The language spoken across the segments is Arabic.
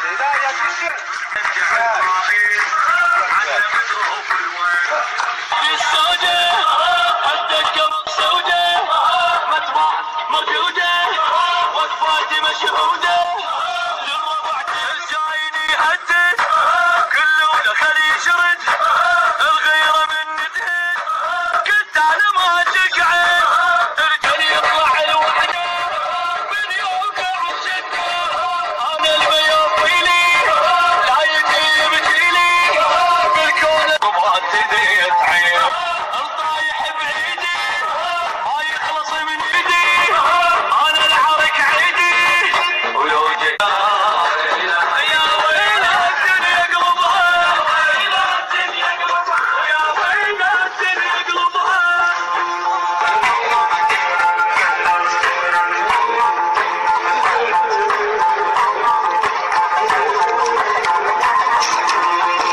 بداية الشعر السودة الدقة مقصودة مطبعة موجودة وصفاتي مشهودة للربع الجايين يهدد كله خلي يشرد الغيرة من ندهد كنت على ما تقعد الكل يطلع الوحدة من يوقع الشدة انا الميوفيلي لا يجيب جيلي بالكون ما تدري تعيب الطايح بعيدي ما يخلص من ايدي انا العرك عيدي ولو جيت يا ويل الدنيا قلبها يا الدنيا قلبها يا ويل الدنيا قلبها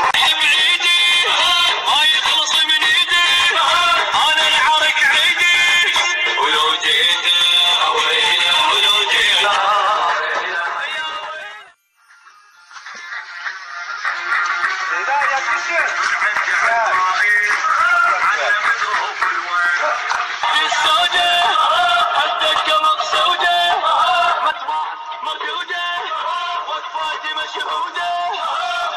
بعيدي ما يخلص من ايدي انا العرك عيدي ولو جيت ويلي ولو جيت بداية الشعر السودة الدقة مقصودة مطبعة موجودة وصفاتي مشهودة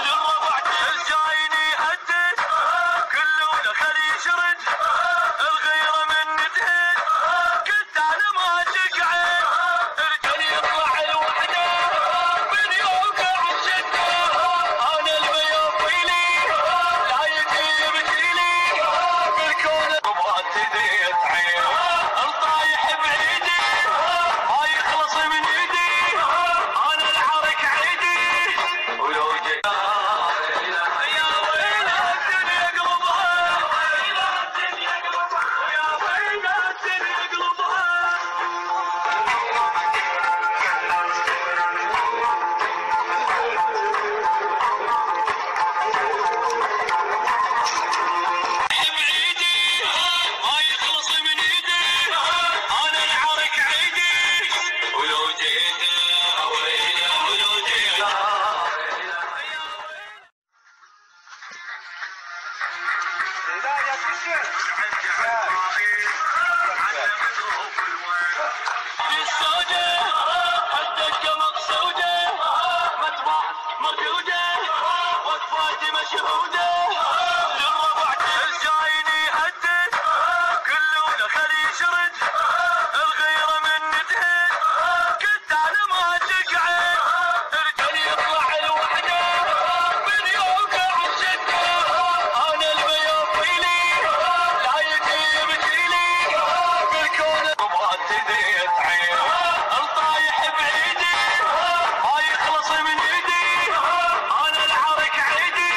للربع الجايين يهدد كله خلي يشرد الغيرة من ندهد كنت على ما تقعد الكل يطلع الوحدة من يوقع الشدة انا الميوفيلي لا يجيب جيلي بالكون ما تدري تعيب الطايح بعيدي ما يخلص من ايدي انا العرك عيدي ولو جيت يا ويل الدنيا قلبها يا الدنيا قلبها يا ويل الدنيا قلبها بعيدي ما يخلص من ايدي انا العرك عيدي ولو جيت ويلي ولو جيت بداية الشعر السودة الدقة مقصودة مطبعة موجودة وصفاتي مشهودة للربع الجايين يهدد كله خلي يشرد الغيرة من ندهد كنت على ما تقعد الكل يطلع الوحدة من يوقع الشدة انا الميوفيلي لا يجيب جيلي بالكون ما تدري تعيب الطايح بعيدي ما يخلص من ايدي انا العرك عيدي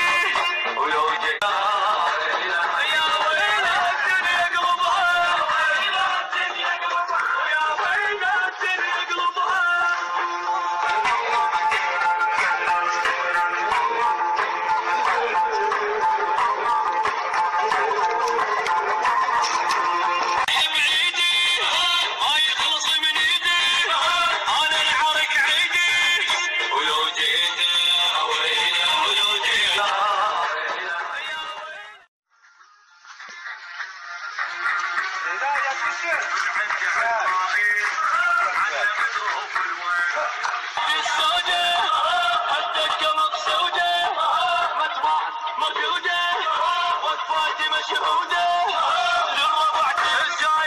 ولو جيت يا ويل الدنيا قلبها يا الدنيا قلبها يا ويل الدنيا قلبها بعيدي ما يخلص من ايدي انا العرك عيدي ولو جيت ويلي ولو جيت بداية الشعر السودة الدقة مقصودة مطبعة موجودة وصفاتي مشهودة للربع الجايين